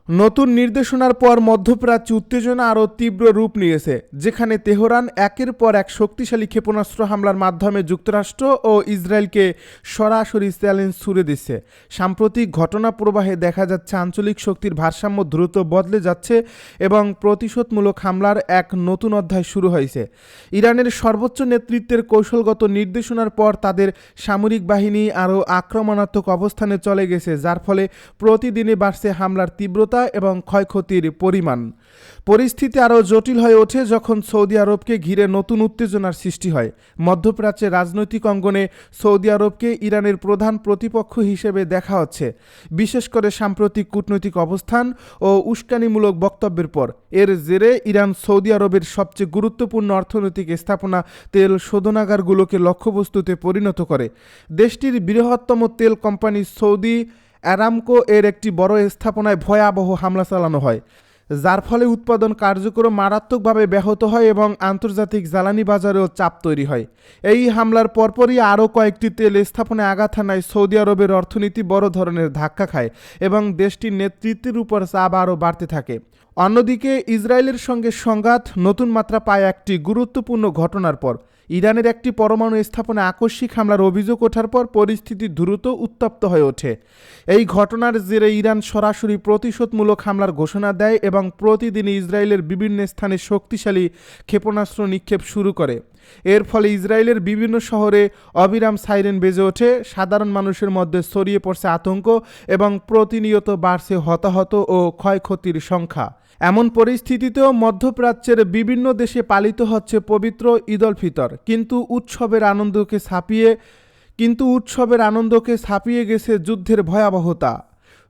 নতুন নির্দেশনার পর মধ্যপ্রাচ্যে উত্তেজনা আরও তীব্র রূপ নিয়েছে, যেখানে তেহরান একের পর এক শক্তিশালী ক্ষেপণাস্ত্র হামলার মাধ্যমে যুক্তরাষ্ট্র ও ইসরায়েলকে সরাসরি চ্যালেঞ্জ ছুড়ে দিচ্ছে। সাম্প্রতিক ঘটনা প্রবাহে দেখা যাচ্ছে আঞ্চলিক শক্তির ভারসাম্য দ্রুত বদলে যাচ্ছে এবং প্রতিশোধমূলক হামলার এক নতুন অধ্যায় শুরু হয়েছে। ইরানের সর্বোচ্চ নেতৃত্বের কৌশলগত নির্দেশনার পর তাদের সামরিক বাহিনী আরও আক্রমণাত্মক অবস্থানে চলে গেছে, যার ফলে প্রতিদিনই বাড়ছে হামলার তীব্রতা এবং ক্ষয়ক্ষতির পরিমাণ। পরিস্থিতি আরও জটিল হয়ে ওঠে যখন সৌদি আরবকে ঘিরে নতুন উত্তেজনার সৃষ্টি হয়। মধ্যপ্রাচ্যের রাজনৈতিক অঙ্গনে সৌদি আরবকে ইরানের প্রধান প্রতিপক্ষ হিসেবে দেখা হচ্ছে, বিশেষ করে সাম্প্রতিক কূটনৈতিক অবস্থান ও উস্কানিমূলক বক্তব্যের পর। এর জেরে ইরান সৌদি আরবের সবচেয়ে গুরুত্বপূর্ণ অর্থনৈতিক স্থাপনা তেল শোধনাগারগুলোকে লক্ষ্যবস্তুতে পরিণত করে। দেশটির বৃহত্তম তেল কোম্পানি সৌদি অ্যারামকো এর একটি বড় স্থাপনায় ভয়াবহ হামলা চালানো হয়, যার ফলে উৎপাদন কার্যক্রম মারাত্মকভাবে ব্যাহত হয় এবং আন্তর্জাতিক জ্বালানি বাজারেও চাপ তৈরি হয়। এই হামলার পরপরই আরও কয়েকটি তেল স্থাপনায় আঘাত হানায় সৌদি আরবের অর্থনীতি বড় ধরনের ধাক্কা খায় এবং দেশটির নেতৃত্বের উপর চাপ আরও বাড়তে থাকে। অন্যদিকে ইসরায়েলের সঙ্গে সংঘাত নতুন মাত্রা পায় একটি গুরুত্বপূর্ণ ঘটনার পর। ইরানের একটি পরমাণু স্থাপনায় আকস্মিক হামলার অভিযোগ ওঠার পর পরিস্থিতি দ্রুত উত্তপ্ত হয়ে ওঠে। এই ঘটনার জেরে ইরান সরাসরি প্রতিশোধমূলক হামলার ঘোষণা দেয় এবং প্রতিদিন ইসরায়েলের বিভিন্ন স্থানে শক্তিশালী ক্ষেপণাস্ত্র নিক্ষেপ শুরু করে। এর ফলে ইসরায়েলের বিভিন্ন শহরে অবিরাম সাইরেন বেজে ওঠে, সাধারণ মানুষের মধ্যে ছড়িয়ে পড়ছে আতঙ্ক এবং প্রতিনিয়ত বাড়ছে হতাহত ও ক্ষয়ক্ষতির সংখ্যা। এমন পরিস্থিতিতেও মধ্যপ্রাচ্যের বিভিন্ন দেশে পালিত হচ্ছে পবিত্র ঈদ উল ফিতর, কিন্তু উৎসবের আনন্দকে ছাপিয়ে গেছে যুদ্ধের ভয়াবহতা।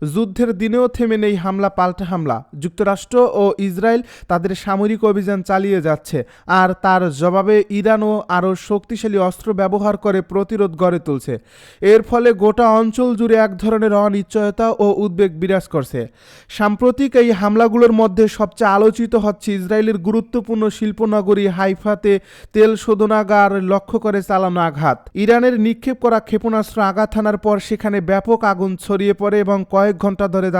যুদ্ধের দিনেও থেমে নেই হামলা পাল্টা হামলা। যুক্তরাষ্ট্র ও ইসরায়েল তাদের সামরিক অভিযান চালিয়ে যাচ্ছে, আর তার জবাবে ইরানও আরও শক্তিশালী অস্ত্র ব্যবহার করে প্রতিরোধ গড়ে তুলছে। এর ফলে গোটা অঞ্চল জুড়ে এক ধরনের অনিশ্চয়তা ও উদ্বেগ বিরাজ করছে। সাম্প্রতিক এই হামলাগুলোর মধ্যে সবচেয়ে আলোচিত হচ্ছে ইসরায়েলের গুরুত্বপূর্ণ শিল্পনগরী হাইফাতে তেল শোধনাগার লক্ষ্য করে চালানো আঘাত। ইরানের নিক্ষেপ করা ক্ষেপণাস্ত্র আঘাত হানার পর সেখানে ব্যাপক আগুন ছড়িয়ে পড়ে এবং কয়েক ঘন্টা ধরে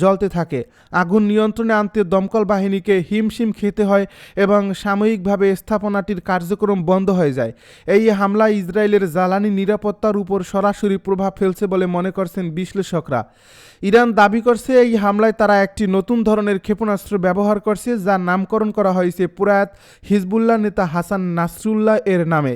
জ্বলতে থাকে। আগুন নিয়ন্ত্রণে আনতে দমকল বাহিনীকে হিমশিম খেতে হয় এবং সাময়িকভাবে স্থাপনাটির কার্যক্রম বন্ধ হয়ে যায়। এই হামলা ইসরায়েলের জ্বালানি নিরাপত্তার উপর সরাসরি প্রভাব ফেলছে বলে মনে করছেন বিশ্লেষকরা। ইরান দাবি করছে এই হামলায় তারা একটি নতুন ধরনের ক্ষেপণাস্ত্র ব্যবহার করছে, যার নামকরণ করা হয়েছে প্রয়াত হিজবুল্লাহ নেতা হাসান নাসরুল্লাহ এর নামে।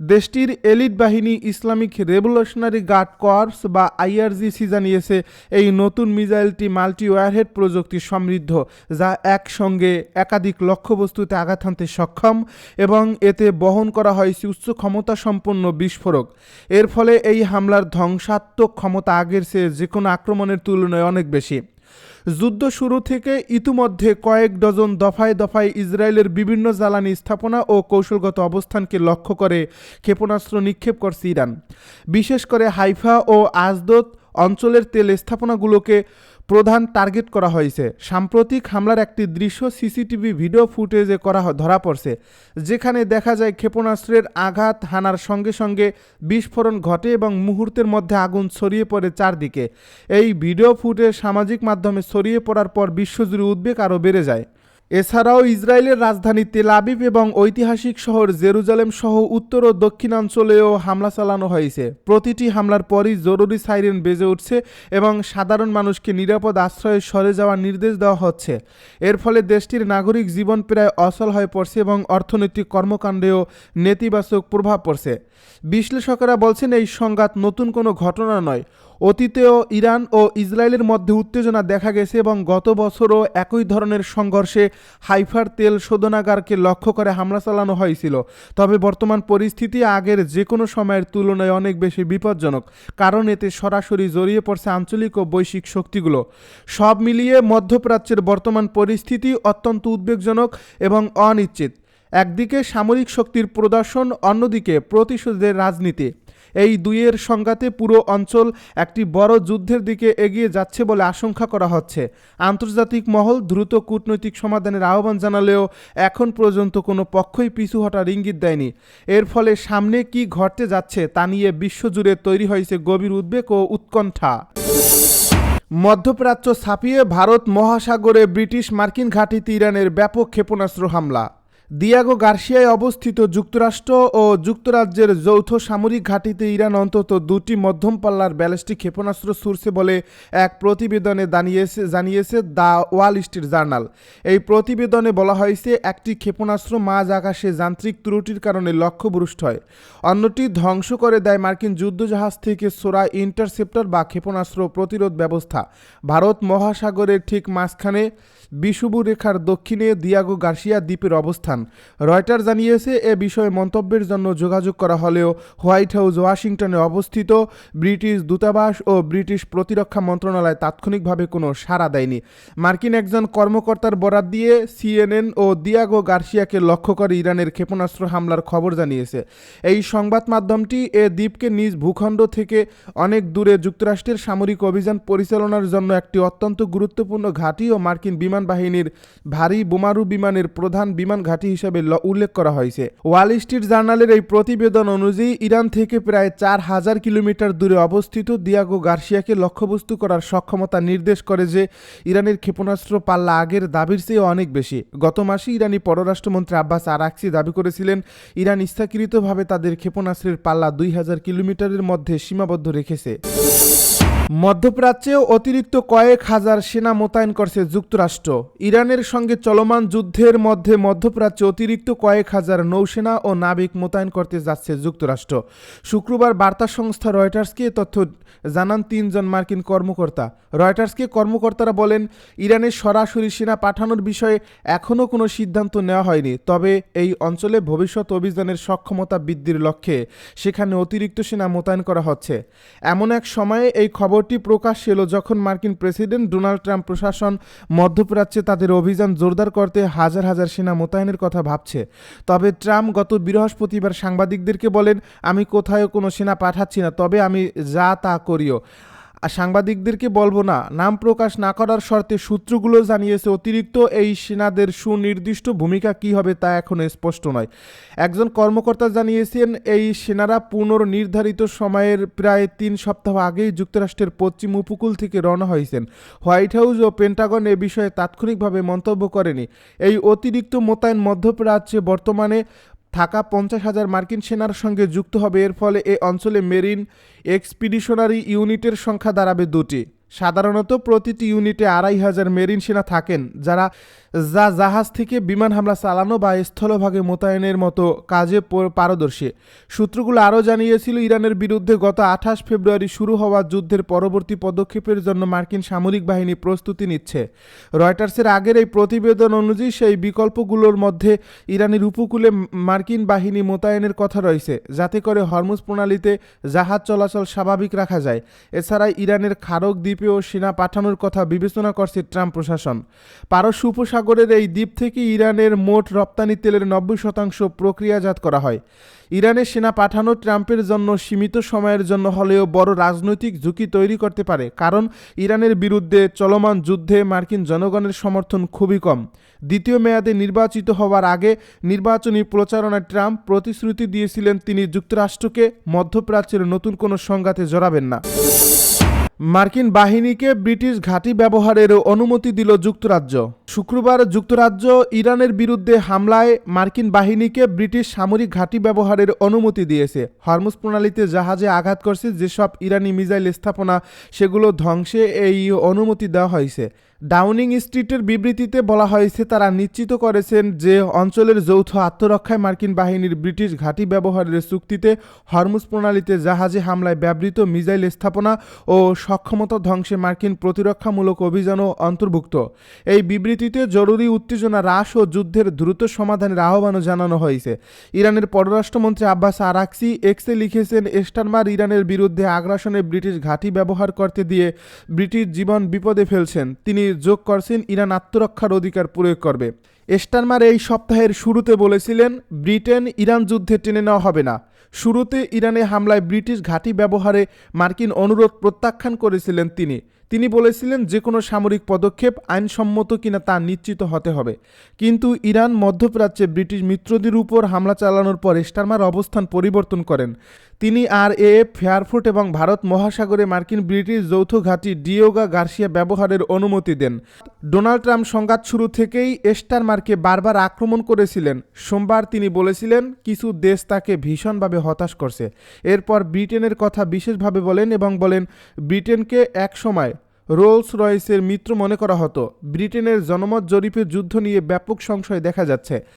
দেশটির এলিট বাহিনী ইসলামিক রেভলিউশনারি গার্ড কর্পস বা IRGC জানিয়েছে এই নতুন মিসাইলটি মাল্টি ওয়ারহেড প্রযুক্তি সমৃদ্ধ, যা একসঙ্গে একাধিক লক্ষ্যবস্তুতে আঘাত হানতে সক্ষম এবং এতে বহন করা হয়েছে উচ্চ ক্ষমতা সম্পন্ন বিস্ফোরক। এর ফলে এই হামলার ধ্বংসাত্মক ক্ষমতা আগের চেয়ে যে কোনো আক্রমণের তুলনায় অনেক বেশি। যুদ্ধ শুরু থেকে ইতিমধ্যে কয়েক ডজন দফায় দফায় ইসরায়েলের বিভিন্ন জ্বালানি স্থাপনা ও কৌশলগত অবস্থানকে লক্ষ্য করে ক্ষেপণাস্ত্র নিক্ষেপ করছে ইরান। বিশেষ করে হাইফা ও আজদোদ অঞ্চলের তেল স্থাপনাগুলোকে প্রধান টার্গেট করা হয়েছে। সাম্প্রতিক হামলার একটি দৃশ্য সিসিটিভি ভিডিও ফুটেজে ধরা পড়ছে, যেখানে দেখা যায় ক্ষেপণাস্ত্রের আঘাত হানার সঙ্গে সঙ্গে বিস্ফোরণ ঘটে এবং মুহূর্তের মধ্যে আগুন ছড়িয়ে পড়ে চারদিকে। এই ভিডিও ফুটেজ সামাজিক মাধ্যমে ছড়িয়ে পড়ার পর বিশ্বজুড়ে উদ্বেগ আরও বেড়ে যায়। এছাড়াও ইসরায়েলের রাজধানী তেল আবিব এবং ঐতিহাসিক শহর জেরুজালেম সহ উত্তর ও দক্ষিণাঞ্চলেও হামলা চালানো হয়েছে। প্রতিটি হামলার পরই জরুরি সাইরেন বেজে উঠছে এবং সাধারণ মানুষকে নিরাপদ আশ্রয়ে সরে যাওয়ার নির্দেশ দেওয়া হচ্ছে। এর ফলে দেশটির নাগরিক জীবন প্রায় অচল হয়ে পড়ছে এবং অর্থনৈতিক কর্মকাণ্ডেও নেতিবাচক প্রভাব পড়ছে। বিশ্লেষকেরা বলছেন এই সংঘাত নতুন কোনো ঘটনা নয়। অতীতেও ইরান ও ইসরায়েলের মধ্যে উত্তেজনা দেখা গেছে এবং গত বছরও একই ধরনের সংঘর্ষে হাইফার তেল শোধনাগারকে লক্ষ্য করে হামলা চালানো হয়েছিল। তবে বর্তমান পরিস্থিতি আগের যে কোনো সময়ের তুলনায় অনেক বেশি বিপজ্জনক, কারণ এতে সরাসরি জড়িয়ে পড়ছে আঞ্চলিক ও বৈশ্বিক শক্তিগুলো। সব মিলিয়ে মধ্যপ্রাচ্যের বর্তমান পরিস্থিতি অত্যন্ত উদ্বেগজনক এবং অনিশ্চিত। একদিকে সামরিক শক্তির প্রদর্শন, অন্যদিকে প্রতিশোধের রাজনীতি। এই দুইয়ের সংঘাতে পুরো অঞ্চল একটি বড় যুদ্ধের দিকে এগিয়ে যাচ্ছে বলে আশঙ্কা করা হচ্ছে। আন্তর্জাতিক মহল দ্রুত কূটনৈতিক সমাধানের আহ্বান জানালেও এখন পর্যন্ত কোনো পক্ষই পিছু হটার ইঙ্গিত দেয়নি। এর ফলে সামনে কি ঘটতে যাচ্ছে তা নিয়ে বিশ্বজুড়ে তৈরি হয়েছে গভীর উদ্বেগ ও উৎকণ্ঠা। মধ্যপ্রাচ্য ছাপিয়ে ভারত মহাসাগরে ব্রিটিশ মার্কিন ঘাঁটিতে ইরানের ব্যাপক ক্ষেপণাস্ত্র হামলা। দিয়াগো গার্সিয়ায় অবস্থিত যুক্তরাষ্ট্র ও যুক্তরাজ্যের যৌথ সামরিক ঘাঁটিতে ইরান অন্তত দুটি মধ্যম পাল্লার ব্যালিস্টিক ক্ষেপণাস্ত্র ছুড়ছে বলে এক প্রতিবেদনে জানিয়েছে দ্য ওয়াল স্ট্রিট জার্নাল। এই প্রতিবেদনে বলা হয়েছে, একটি ক্ষেপণাস্ত্র মাঝ আকাশে যান্ত্রিক ত্রুটির কারণে লক্ষ্যভ্রষ্ট হয়, অন্যটি ধ্বংস করে দেয় মার্কিন যুদ্ধজাহাজ থেকে ছোড়া ইন্টারসেপ্টর বা ক্ষেপণাস্ত্র প্রতিরোধ ব্যবস্থা। ভারত মহাসাগরের ঠিক মাঝখানে বিষুবু রেখার দক্ষিণে দিয়াগো গার্সিয়া দ্বীপের অবস্থান। রয়টার জানিয়েছে, এ বিষয়ে মন্তব্যের জন্য যোগাযোগ করা হলেও হোয়াইট হাউস ওয়াশিংটনে অবস্থিত ব্রিটিশ দূতাবাস ও ব্রিটিশ প্রতিরক্ষা মন্ত্রণালয় তাৎক্ষণিকভাবে কোনো সাড়া দেয়নি। মার্কিন একজন কর্মকর্তার বরাত দিয়ে সিএনএন ও দিয়াগো গার্সিয়াকে লক্ষ্য করে ইরানের ক্ষেপণাস্ত্র হামলার খবর জানিয়েছে। এই সংবাদ মাধ্যমটি এ দ্বীপকে নিজ ভূখণ্ড থেকে অনেক দূরে যুক্তরাষ্ট্রের সামরিক অভিযান পরিচালনার জন্য একটি অত্যন্ত গুরুত্বপূর্ণ ঘাঁটি ও মার্কিন বিমান বাহিনীর ভারী বোমারু বিমানের প্রধান বিমান ঘাঁটি হিসেবে উল্লেখ করা হয়েছে। ওয়াল স্ট্রিট জার্নালের এই প্রতিবেদন অনুযায়ী ইরান থেকে প্রায় 4000 কিলোমিটার দূরে অবস্থিত দিয়াগো গার্সিয়াকে লক্ষ্যবস্তু করার সক্ষমতা নির্দেশ করে যে ইরানের ক্ষেপণাস্ত্র পাল্লা আগের দাবির চেয়ে অনেক বেশি। গত মাসে ইরানি পররাষ্ট্রমন্ত্রী আব্বাস আরাকচি দাবি করেছিলেন, ইরান ইচ্ছাকৃতভাবে তাদের ক্ষেপণাস্ত্রের পাল্লা 2000 কিলোমিটারের মধ্যে সীমাবদ্ধ রেখেছে। মধ্যপ্রাচ্যেও অতিরিক্ত কয়েক হাজার সেনা মোতায়েন করছে যুক্তরাষ্ট্র। ইরানের সঙ্গে চলমান যুদ্ধের মধ্যে মধ্যপ্রাচ্যে অতিরিক্ত কয়েক হাজার নৌসেনা ও নাবিক মোতায়েন করতে যাচ্ছে যুক্তরাষ্ট্র। শুক্রবার বার্তা সংস্থা রয়টার্সকে তথ্য জানান 3 জন মার্কিন কর্মকর্তা। রয়টার্সকে কর্মকর্তারা বলেন, ইরানের সরাসরি সেনা পাঠানোর বিষয়ে এখনও কোনো সিদ্ধান্ত নেওয়া হয়নি, তবে এই অঞ্চলে ভবিষ্যৎ অভিযানের সক্ষমতা বৃদ্ধির লক্ষ্যে সেখানে অতিরিক্ত সেনা মোতায়েন করা হচ্ছে। এমন এক সময়ে এই খবরটি প্রকাশ এলো যখন মার্কিন প্রেসিডেন্ট ডোনাল্ড ট্রাম্প প্রশাসন মধ্যপ্রাচ্যে তাদের অভিযান জোরদার করতে হাজার হাজার সেনা মোতায়েনের কথা ভাবছে। তবে ট্রাম্প গত বৃহস্পতিবার সাংবাদিকদেরকে বলেন, আমি কোথাও কোনো সেনা পাঠাচ্ছি না, তবে আমি যা তা করিও সাংবাদিকদেরকে বলবো না। নাম প্রকাশ না করার শর্তে সূত্রগুলো জানিয়েছে, অতিরিক্ত এই সেনাদের সুনির্দিষ্ট ভূমিকা কী হবে তা এখনো স্পষ্ট নয়। একজন কর্মকর্তা জানিয়েছেন, এই সেনারা পুনর্নির্ধারিত সময়ের প্রায় 3 সপ্তাহ আগেই যুক্তরাষ্ট্রের পশ্চিম উপকূল থেকে রওনা হয়েছেন। হোয়াইট হাউস ও পেন্টাগন এ বিষয়ে তাৎক্ষণিকভাবে মন্তব্য করেনি। এই অতিরিক্ত মোতায়েন মধ্যপ্রাচ্যে বর্তমানে থাকা 50,000 মার্কিন সেনার সঙ্গে যুক্ত হবে। এর ফলে এ অঞ্চলে মেরিন এক্সপিডিশনারি ইউনিটের সংখ্যা দাঁড়াবে 2টি। সাধারণত প্রতিটি ইউনিটে 2500 মেরিন সেনা থাকেন, যা জাহাজ থেকে বিমান হামলা চালানো বা স্থলভাগে মোতায়েনের মতো কাজে পারদর্শী। সূত্রগুলো আরও জানিয়েছিল, ইরানের বিরুদ্ধে গত 28 ফেব্রুয়ারি শুরু হওয়া যুদ্ধের পরবর্তী পদক্ষেপের জন্য মার্কিন সামরিক বাহিনী প্রস্তুতি নিচ্ছে। রয়টার্সের আগের এই প্রতিবেদন অনুযায়ী সেই বিকল্পগুলোর মধ্যে ইরানের উপকূলে মার্কিন বাহিনী মোতায়েনের কথা রয়েছে, যাতে করে হরমুজ প্রণালীতে জাহাজ চলাচল স্বাভাবিক রাখা যায়। এছাড়া ইরানের খারক দ্বীপেও সেনা পাঠানোর কথা বিবেচনা করছে ট্রাম্প প্রশাসন। পারস্য উপসাগরের এই দ্বীপ থেকে ইরানের মোট রপ্তানি তেলের 90% প্রক্রিয়াজাত করা হয়। ইরানের সেনা পাঠানো ট্রাম্পের জন্য সীমিত সময়ের জন্য হলেও বড় রাজনৈতিক ঝুঁকি তৈরি করতে পারে, কারণ ইরানের বিরুদ্ধে চলমান যুদ্ধে মার্কিন জনগণের সমর্থন খুবই কম। দ্বিতীয় মেয়াদে নির্বাচিত হওয়ার আগে নির্বাচনী প্রচারণায় ট্রাম্প প্রতিশ্রুতি দিয়েছিলেন তিনি যুক্তরাষ্ট্রকে মধ্যপ্রাচ্যের নতুন কোনো সংঘাতে জড়াবেন না। মার্কিন বাহিনীকে ব্রিটিশ ঘাঁটি ব্যবহারের অনুমতি দিল যুক্তরাজ্য। শুক্রবার যুক্তরাজ্য ইরানের বিরুদ্ধে হামলায় মার্কিন বাহিনীকে ব্রিটিশ সামরিক ঘাঁটি ব্যবহারের অনুমতি দিয়েছে। হরমুজ প্রণালীতে জাহাজে আঘাত করছে যেসব ইরানি মিসাইল স্থাপনা, সেগুলো ধ্বংসে এই অনুমতি দেওয়া হয়েছে। ডাউনিং স্ট্রিটের বিবৃতিতে বলা হয়েছে, তারা নিশ্চিত করেছেন যে অঞ্চলের যৌথ আত্মরক্ষায় মার্কিন বাহিনীর ব্রিটিশ ঘাঁটি ব্যবহারের চুক্তিতে হরমুজ প্রণালীতে জাহাজে হামলায় ব্যবহৃত মিসাইল স্থাপনা ও সক্ষমতা ধ্বংসে মার্কিন প্রতিরক্ষামূলক অভিযানও অন্তর্ভুক্ত। এই বিবৃতিতে জরুরি উত্তেজনা হ্রাস ও যুদ্ধের দ্রুত সমাধানের আহ্বানও জানানো হয়েছে। ইরানের পররাষ্ট্রমন্ত্রী আব্বাস আরাকচি এক্সে লিখেছেন, স্টারমার ইরানের বিরুদ্ধে আগ্রাসনে ব্রিটিশ ঘাঁটি ব্যবহার করতে দিয়ে ব্রিটিশ জীবন বিপদে ফেলছেন। তিনি যোগ করছেন, ইরান আত্মরক্ষার অধিকার প্রয়োগ করবে। স্টারমার এই সপ্তাহের শুরুতে বলেছিলেন, ব্রিটেন ইরান যুদ্ধে টেনে নেওয়া হবে না। শুরুতে ইরানে হামলায় ব্রিটিশ ঘাঁটি ব্যবহারে মার্কিন অনুরোধ প্রত্যাখ্যান করেছিলেন তিনি বলেছিলেন, যে কোনো সামরিক পদক্ষেপ আইনসম্মত কিনা তা নিশ্চিত হতে হবে। কিন্তু ইরান মধ্যপ্রাচ্যে ব্রিটিশ মিত্রদের উপর হামলা চালানোর পর স্টারমার অবস্থান পরিবর্তন করেন। তিনি RAF, ফেয়ারফোর্ট এবং ভারত মহাসাগরে মার্কিন ব্রিটিশ যৌথ ঘাঁটি ডিয়েগো গার্সিয়া ব্যবহারের অনুমতি দেন। ডোনাল্ড ট্রাম্প সংঘাত শুরু থেকেই স্টারমার্কে বারবার আক্রমণ করেছিলেন। সোমবার তিনি বলেছিলেন কিছু দেশ তাকে ভীষণভাবে হতাশ করছে। এরপর ব্রিটেনের কথা বিশেষভাবে বলেন এবং বলেন ব্রিটেনকে একসময় রোলস রয়েসের মিত্র মনে করা হতো। ব্রিটেনের জনমত জরিপে যুদ্ধ নিয়ে ব্যাপক সংশয় দেখা যাচ্ছে।